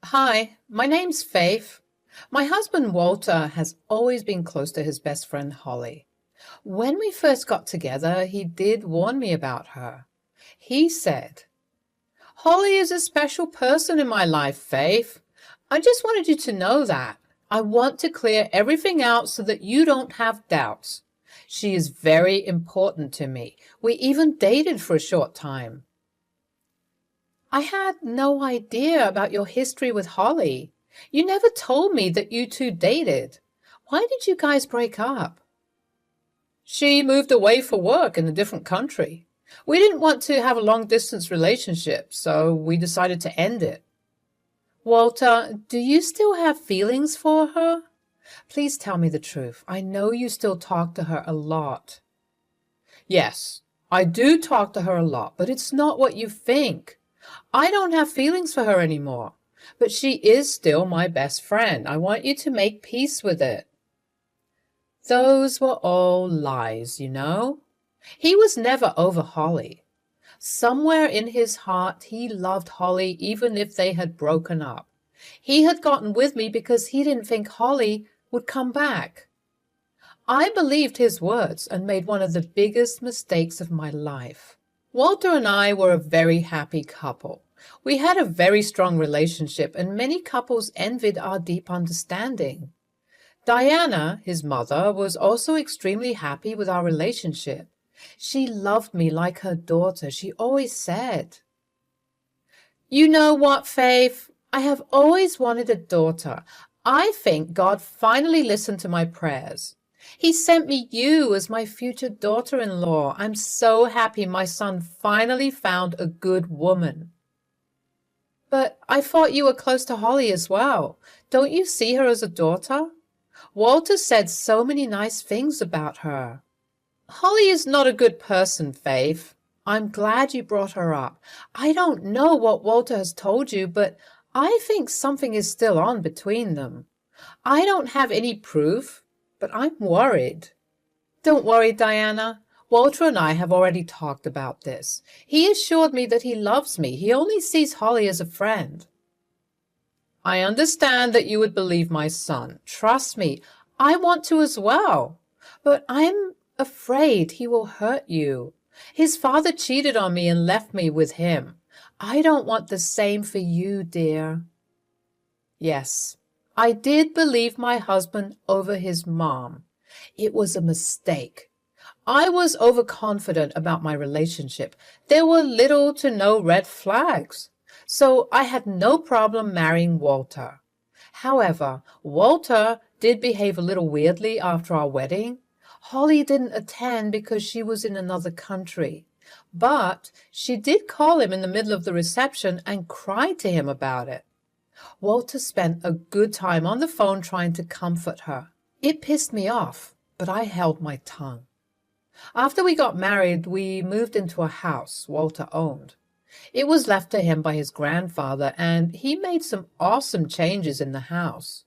Hi, my name's Faith. My husband Walter has always been close to his best friend Holly. When we first got together, he did warn me about her. He said, Holly is a special person in my life, Faith. I just wanted you to know that. I want to clear everything out so that you don't have doubts. She is very important to me. We even dated for a short time. I had no idea about your history with Holly. You never told me that you two dated. Why did you guys break up? She moved away for work in a different country. We didn't want to have a long-distance relationship, so we decided to end it. Walter, do you still have feelings for her? Please tell me the truth. I know you still talk to her a lot. Yes, I do talk to her a lot, but it's not what you think. I don't have feelings for her anymore, but she is still my best friend. I want you to make peace with it. Those were all lies, you know. He was never over Holly. Somewhere in his heart, he loved Holly even if they had broken up. He had gotten with me because he didn't think Holly would come back. I believed his words and made one of the biggest mistakes of my life. Walter and I were a very happy couple. We had a very strong relationship, and many couples envied our deep understanding. Diana, his mother, was also extremely happy with our relationship. She loved me like her daughter, she always said. You know what, Faith? I have always wanted a daughter. I think God finally listened to my prayers. He sent me you as my future daughter-in-law. I'm so happy my son finally found a good woman. But I thought you were close to Holly as well. Don't you see her as a daughter? Walter said so many nice things about her. Holly is not a good person, Faith. I'm glad you brought her up. I don't know what Walter has told you, but I think something is still on between them. I don't have any proof, but I'm worried. Don't worry, Diana. Walter and I have already talked about this. He assured me that he loves me. He only sees Holly as a friend. I understand that you would believe my son. Trust me, I want to as well. But I'm afraid he will hurt you. His father cheated on me and left me with him. I don't want the same for you, dear. Yes, I did believe my husband over his mom. It was a mistake. I was overconfident about my relationship. There were little to no red flags, so I had no problem marrying Walter. However, Walter did behave a little weirdly after our wedding. Holly didn't attend because she was in another country, but she did call him in the middle of the reception and cry to him about it. Walter spent a good time on the phone trying to comfort her. It pissed me off, but I held my tongue. After we got married, we moved into a house Walter owned. It was left to him by his grandfather, and he made some awesome changes in the house.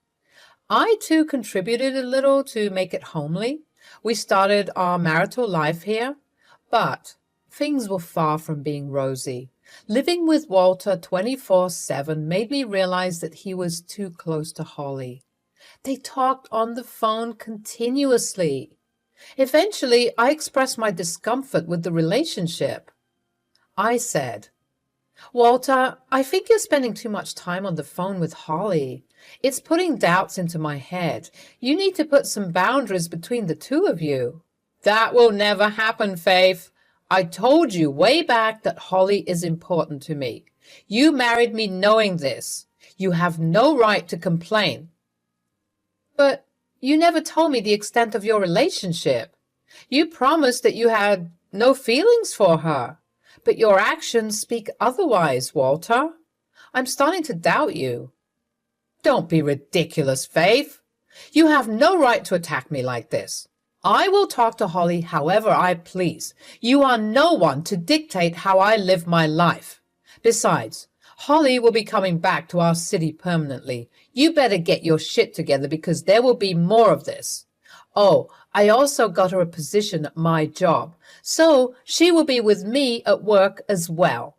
I, too, contributed a little to make it homely. We started our marital life here, but things were far from being rosy. Living with Walter 24/7 made me realize that he was too close to Holly. They talked on the phone continuously. Eventually, I expressed my discomfort with the relationship. I said, Walter, I think you're spending too much time on the phone with Holly. It's putting doubts into my head. You need to put some boundaries between the two of you. That will never happen, Faith. I told you way back that Holly is important to me. You married me knowing this. You have no right to complain. But you never told me the extent of your relationship. You promised that you had no feelings for her. But your actions speak otherwise, Walter. I'm starting to doubt you. Don't be ridiculous, Faith. You have no right to attack me like this. I will talk to Holly however I please. You are no one to dictate how I live my life. Besides, Holly will be coming back to our city permanently. You better get your shit together because there will be more of this. Oh, I also got her a position at my job, so she will be with me at work as well.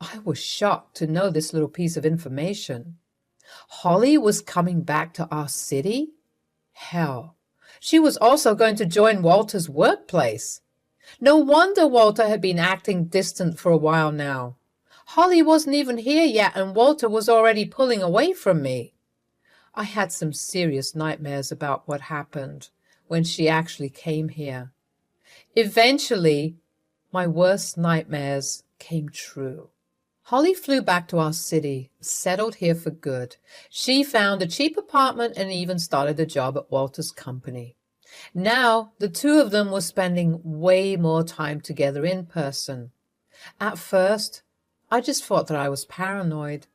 I was shocked to know this little piece of information. Holly was coming back to our city? Hell, she was also going to join Walter's workplace. No wonder Walter had been acting distant for a while now. Holly wasn't even here yet, and Walter was already pulling away from me. I had some serious nightmares about what happened when she actually came here. Eventually, my worst nightmares came true. Holly flew back to our city, settled here for good. She found a cheap apartment and even started a job at Walter's company. Now, the two of them were spending way more time together in person. At first, I just thought that I was paranoid.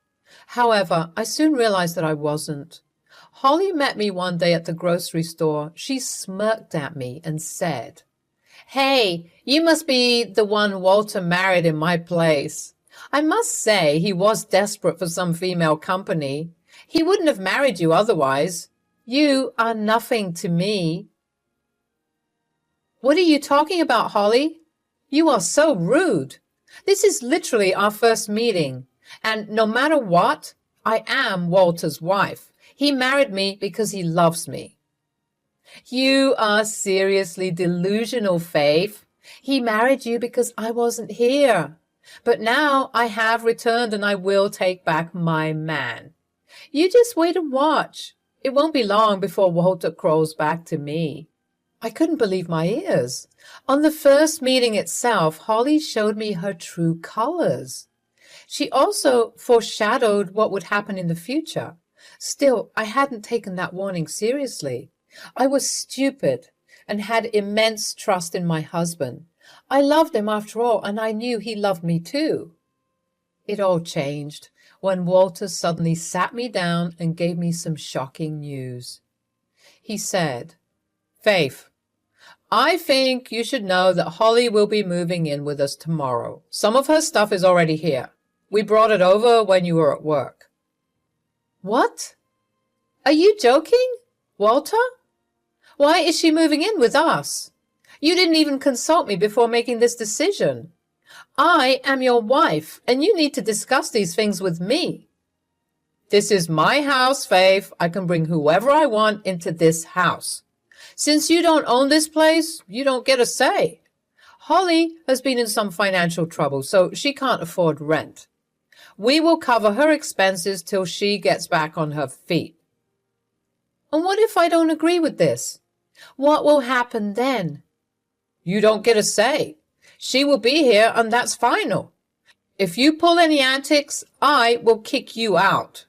However, I soon realized that I wasn't. Holly met me one day at the grocery store. She smirked at me and said, "Hey, you must be the one Walter married in my place. I must say he was desperate for some female company. He wouldn't have married you otherwise. You are nothing to me." "What are you talking about, Holly? You are so rude. This is literally our first meeting, and no matter what, I am Walter's wife. He married me because he loves me." "You are seriously delusional, Faith. He married you because I wasn't here. But now I have returned and I will take back my man. You just wait and watch. It won't be long before Walter crawls back to me." I couldn't believe my ears. On the first meeting itself, Holly showed me her true colors. She also foreshadowed what would happen in the future. Still, I hadn't taken that warning seriously. I was stupid and had immense trust in my husband. I loved him after all, and I knew he loved me too. It all changed when Walter suddenly sat me down and gave me some shocking news. He said, "Faith, I think you should know that Holly will be moving in with us tomorrow. Some of her stuff is already here. We brought it over when you were at work." "What? Are you joking, Walter? Why is she moving in with us? You didn't even consult me before making this decision. I am your wife, and you need to discuss these things with me." "This is my house, Faith. I can bring whoever I want into this house. Since you don't own this place, you don't get a say. Holly has been in some financial trouble, so she can't afford rent. We will cover her expenses till she gets back on her feet." "And what if I don't agree with this? What will happen then?" "You don't get a say. She will be here, and that's final. If you pull any antics, I will kick you out."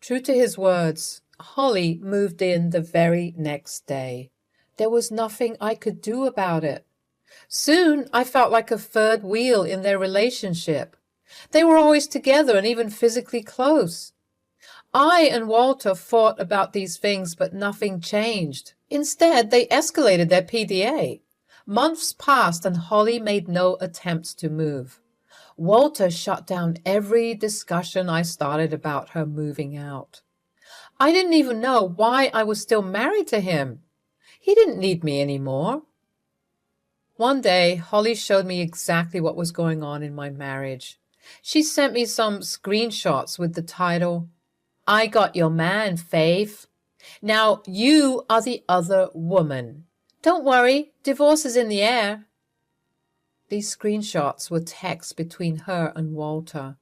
True to his words, Holly moved in the very next day. There was nothing I could do about it. Soon I felt like a third wheel in their relationship. They were always together and even physically close. I and Walter fought about these things, but nothing changed. Instead, they escalated their PDA. Months passed and Holly made no attempts to move. Walter shut down every discussion I started about her moving out. I didn't even know why I was still married to him. He didn't need me anymore. One day, Holly showed me exactly what was going on in my marriage. She sent me some screenshots with the title, "I got your man, Faith. Now you are the other woman. Don't worry, divorce is in the air." These screenshots were texts between her and Walter.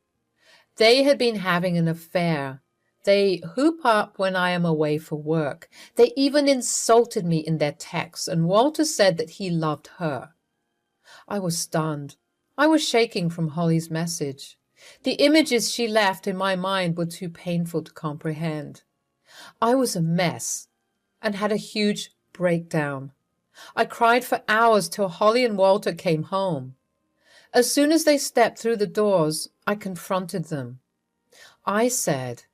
They had been having an affair. They hoop up when I am away for work. They even insulted me in their texts, and Walter said that he loved her. I was stunned. I was shaking from Holly's message. The images she left in my mind were too painful to comprehend. I was a mess and had a huge breakdown. I cried for hours till Holly and Walter came home. As soon as they stepped through the doors, I confronted them. I said,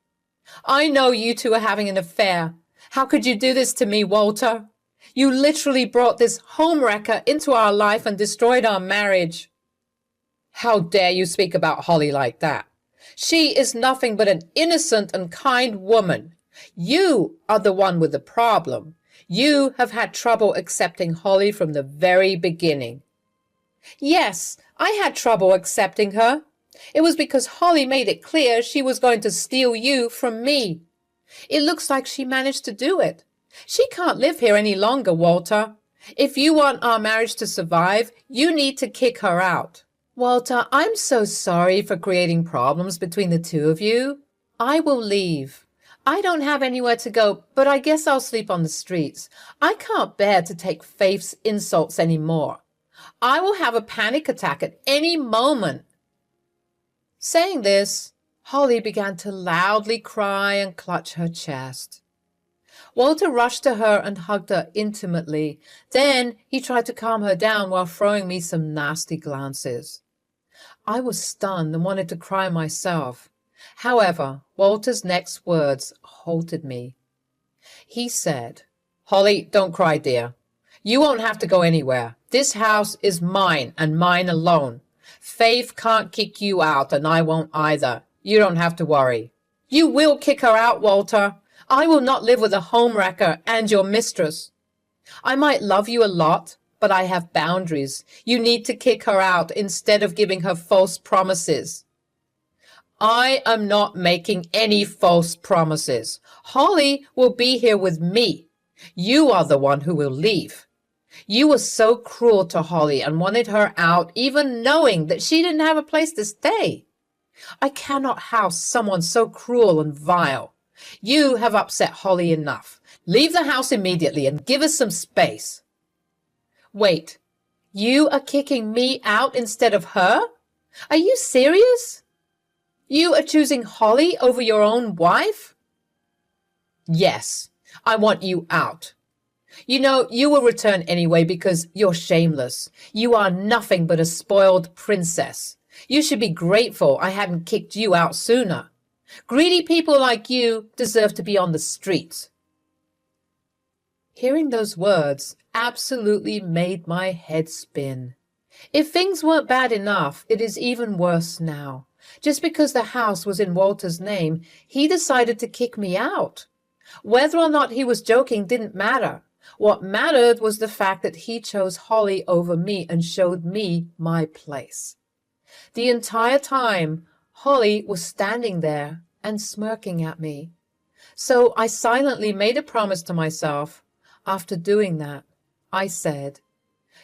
"I know you two are having an affair. How could you do this to me, Walter? You literally brought this homewrecker into our life and destroyed our marriage." "How dare you speak about Holly like that? She is nothing but an innocent and kind woman. You are the one with the problem. You have had trouble accepting Holly from the very beginning." Yes, I had trouble accepting her. It was because Holly made it clear she was going to steal you from me. It looks like she managed to do it. She can't live here any longer, Walter. If you want our marriage to survive, you need to kick her out. Walter, I'm so sorry for creating problems between the two of you. I will leave. I don't have anywhere to go, but I guess I'll sleep on the streets. I can't bear to take Faith's insults anymore. I will have a panic attack at any moment. Saying this, Holly began to loudly cry and clutch her chest. Walter rushed to her and hugged her intimately. Then he tried to calm her down while throwing me some nasty glances. I was stunned and wanted to cry myself. However, Walter's next words halted me. He said, "Holly, don't cry, dear. You won't have to go anywhere. This house is mine and mine alone. Faith can't kick you out, and I won't either. You don't have to worry." "You will kick her out, Walter. I will not live with a homewrecker and your mistress. I might love you a lot, but I have boundaries. You need to kick her out instead of giving her false promises." "I am not making any false promises. Holly will be here with me. You are the one who will leave. You were so cruel to Holly and wanted her out, even knowing that she didn't have a place to stay. I cannot house someone so cruel and vile. You have upset Holly enough. Leave the house immediately and give us some space." "Wait, you are kicking me out instead of her? Are you serious? You are choosing Holly over your own wife?" "Yes, I want you out. You know, you will return anyway because you're shameless. You are nothing but a spoiled princess. You should be grateful I hadn't kicked you out sooner. Greedy people like you deserve to be on the streets." Hearing those words absolutely made my head spin. If things weren't bad enough, it is even worse now. Just because the house was in Walter's name, he decided to kick me out. Whether or not he was joking didn't matter. What mattered was the fact that he chose Holly over me and showed me my place. The entire time, Holly was standing there and smirking at me. So I silently made a promise to myself. After doing that, I said,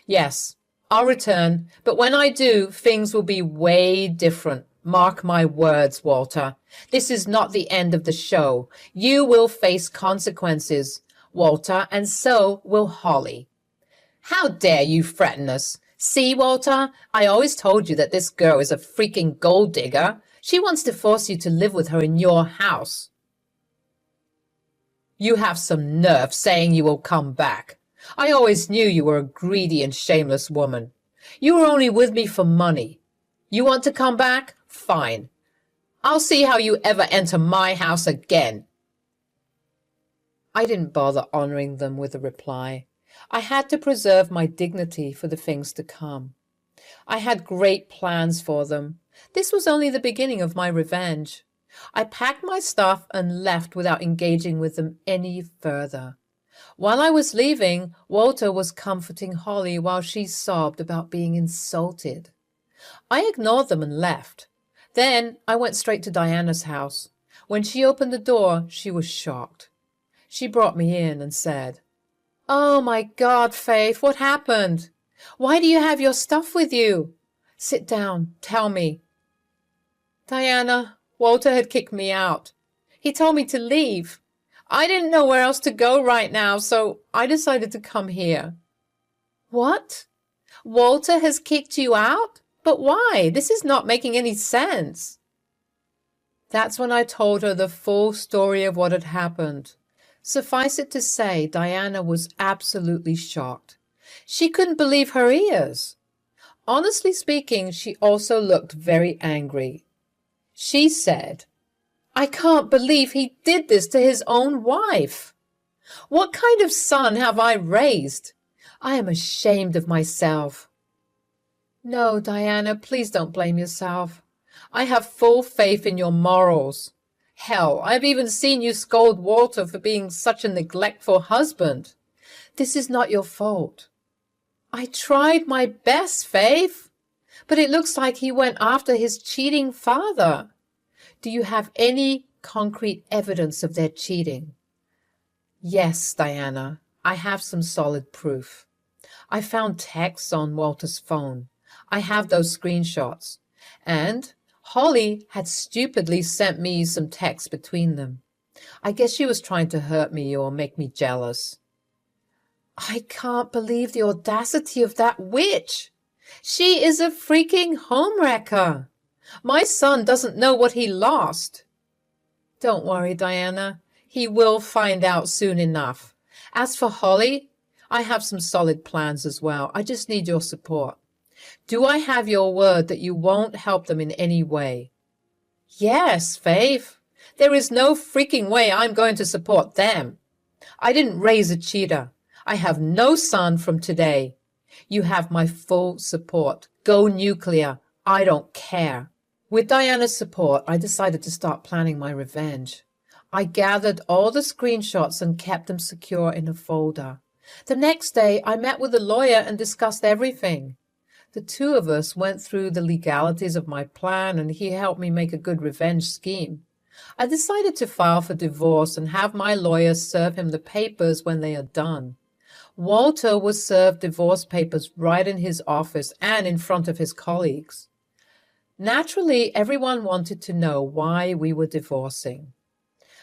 "Yes, I'll return, but when I do, things will be way different. Mark my words, Walter. This is not the end of the show. You will face consequences, Walter, and so will Holly." "How dare you threaten us? See, Walter, I always told you that this girl is a freaking gold digger. She wants to force you to live with her in your house." "You have some nerve saying you will come back. I always knew you were a greedy and shameless woman. You were only with me for money. You want to come back? Fine. I'll see how you ever enter my house again." I didn't bother honoring them with a reply. I had to preserve my dignity for the things to come. I had great plans for them. This was only the beginning of my revenge. I packed my stuff and left without engaging with them any further. While I was leaving, Walter was comforting Holly while she sobbed about being insulted. I ignored them and left. Then I went straight to Diana's house. When she opened the door, she was shocked. She brought me in and said, "Oh my God, Faith, what happened? Why do you have your stuff with you? Sit down, tell me." "Diana, Walter had kicked me out. He told me to leave. I didn't know where else to go right now, so I decided to come here." "What? Walter has kicked you out? But why? This is not making any sense." That's when I told her the full story of what had happened. Suffice it to say, Diana was absolutely shocked. She couldn't believe her ears. Honestly speaking, she also looked very angry. She said, "I can't believe he did this to his own wife. What kind of son have I raised? I am ashamed of myself." "No, Diana, please don't blame yourself. I have full faith in your morals. Hell, I've even seen you scold Walter for being such a neglectful husband. This is not your fault." I tried my best, Faith, but it looks like he went after his cheating father. Do you have any concrete evidence of their cheating? Yes, Diana, I have some solid proof. I found texts on Walter's phone. I have those screenshots. And Holly had stupidly sent me some texts between them. I guess she was trying to hurt me or make me jealous. I can't believe the audacity of that witch. She is a freaking homewrecker. My son doesn't know what he lost. Don't worry, Diana. He will find out soon enough. As for Holly, I have some solid plans as well. I just need your support. Do I have your word that you won't help them in any way? Yes, Faith. There is no freaking way I'm going to support them. I didn't raise a cheater. I have no son from today. You have my full support. Go nuclear. I don't care. With Diana's support, I decided to start planning my revenge. I gathered all the screenshots and kept them secure in a folder. The next day, I met with a lawyer and discussed everything. The two of us went through the legalities of my plan, and he helped me make a good revenge scheme. I decided to file for divorce and have my lawyer serve him the papers when they are done. Walter was served divorce papers right in his office and in front of his colleagues. Naturally, everyone wanted to know why we were divorcing.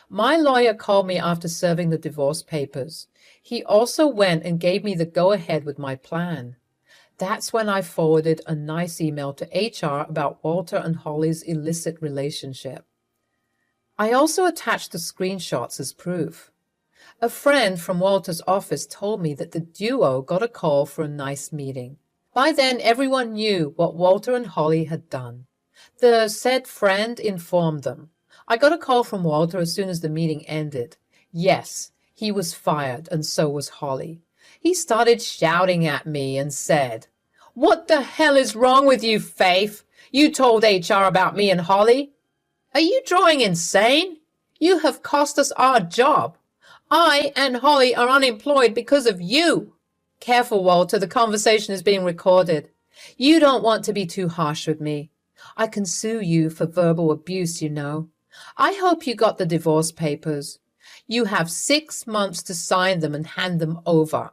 My lawyer called me after serving the divorce papers. He also went and gave me the go-ahead with my plan. That's when I forwarded a nice email to HR about Walter and Holly's illicit relationship. I also attached the screenshots as proof. A friend from Walter's office told me that the duo got a call for a nice meeting. By then, everyone knew what Walter and Holly had done. The said friend informed them. I got a call from Walter as soon as the meeting ended. Yes, he was fired, and so was Holly. He started shouting at me and said, "What the hell is wrong with you, Faith? You told HR about me and Holly? Are you drawing insane? You have cost us our job. I and Holly are unemployed because of you." Careful, Walter, the conversation is being recorded. You don't want to be too harsh with me. I can sue you for verbal abuse, you know. I hope you got the divorce papers. You have 6 months to sign them and hand them over.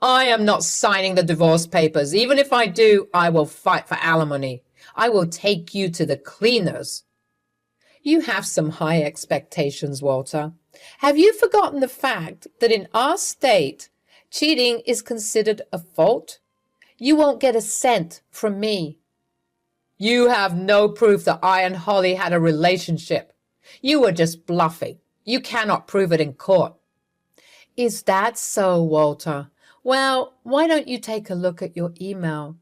I am not signing the divorce papers. Even if I do, I will fight for alimony. I will take you to the cleaners. You have some high expectations, Walter. Have you forgotten the fact that in our state, cheating is considered a fault? You won't get a cent from me. You have no proof that I and Holly had a relationship. You were just bluffing. You cannot prove it in court. Is that so, Walter? Well, why don't you take a look at your email?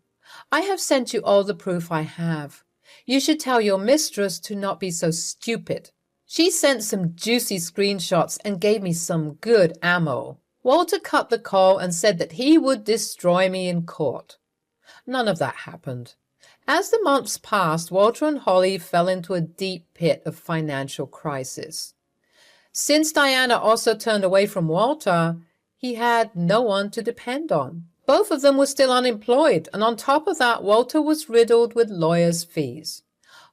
I have sent you all the proof I have. You should tell your mistress to not be so stupid. She sent some juicy screenshots and gave me some good ammo. Walter cut the call and said that he would destroy me in court. None of that happened. As the months passed, Walter and Holly fell into a deep pit of financial crisis. Since Diana also turned away from Walter, he had no one to depend on. Both of them were still unemployed, and on top of that, Walter was riddled with lawyers' fees.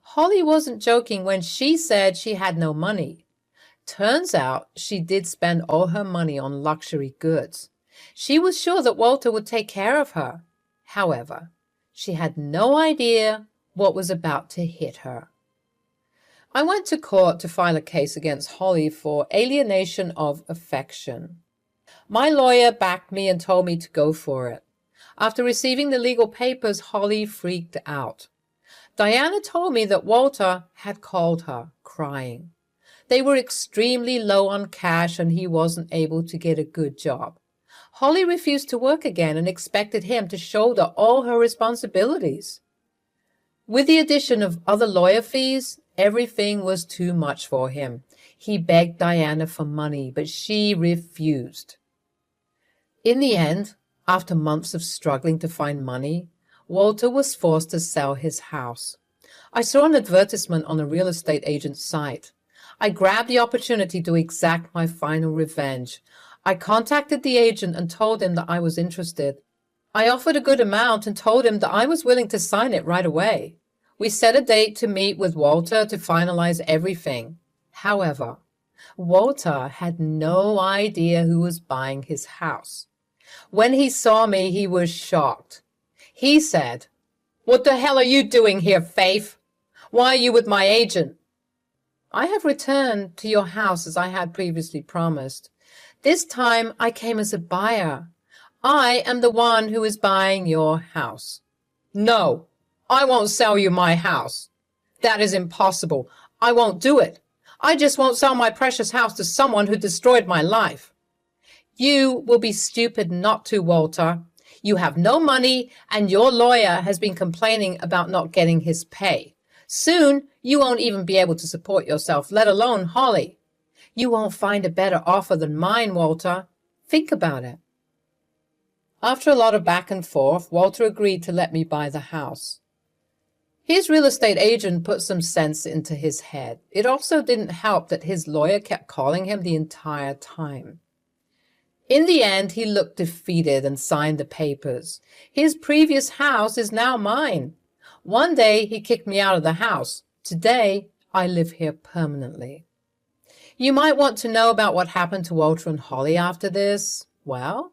Holly wasn't joking when she said she had no money. Turns out she did spend all her money on luxury goods. She was sure that Walter would take care of her. However, she had no idea what was about to hit her. I went to court to file a case against Holly for alienation of affection. My lawyer backed me and told me to go for it. After receiving the legal papers, Holly freaked out. Diana told me that Walter had called her, crying. They were extremely low on cash and he wasn't able to get a good job. Holly refused to work again and expected him to shoulder all her responsibilities. With the addition of other lawyer fees, everything was too much for him. He begged Diana for money, but she refused. In the end, after months of struggling to find money, Walter was forced to sell his house. I saw an advertisement on a real estate agent's site. I grabbed the opportunity to exact my final revenge. I contacted the agent and told him that I was interested. I offered a good amount and told him that I was willing to sign it right away. We set a date to meet with Walter to finalize everything. However, Walter had no idea who was buying his house. When he saw me, he was shocked. He said, "What the hell are you doing here, Faith? Why are you with my agent?" "I have returned to your house as I had previously promised. This time I came as a buyer. I am the one who is buying your house." "No, I won't sell you my house. That is impossible. I won't do it. I just won't sell my precious house to someone who destroyed my life." "You will be stupid not to, Walter. You have no money, and your lawyer has been complaining about not getting his pay. Soon, you won't even be able to support yourself, let alone Holly. You won't find a better offer than mine, Walter. Think about it." After a lot of back and forth, Walter agreed to let me buy the house. His real estate agent put some sense into his head. It also didn't help that his lawyer kept calling him the entire time. In the end, he looked defeated and signed the papers. His previous house is now mine. One day, he kicked me out of the house. Today, I live here permanently. You might want to know about what happened to Walter and Holly after this. Well,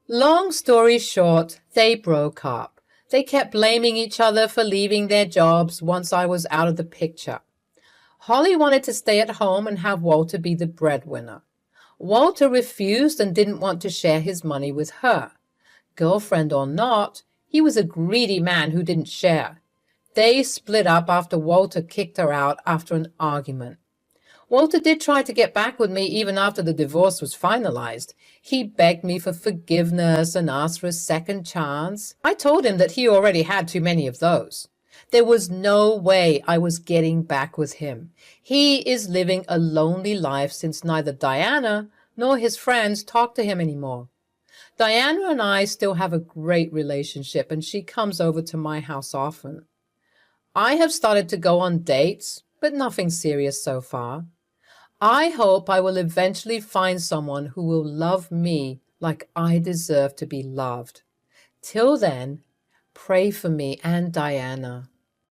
long story short, they broke up. They kept blaming each other for leaving their jobs once I was out of the picture. Holly wanted to stay at home and have Walter be the breadwinner. Walter refused and didn't want to share his money with her. Girlfriend or not, he was a greedy man who didn't share. They split up after Walter kicked her out after an argument. Walter did try to get back with me even after the divorce was finalized. He begged me for forgiveness and asked for a second chance. I told him that he already had too many of those. There was no way I was getting back with him. He is living a lonely life since neither Diana nor his friends talk to him anymore. Diana and I still have a great relationship, and she comes over to my house often. I have started to go on dates, but nothing serious so far. I hope I will eventually find someone who will love me like I deserve to be loved. Till then, pray for me and Diana.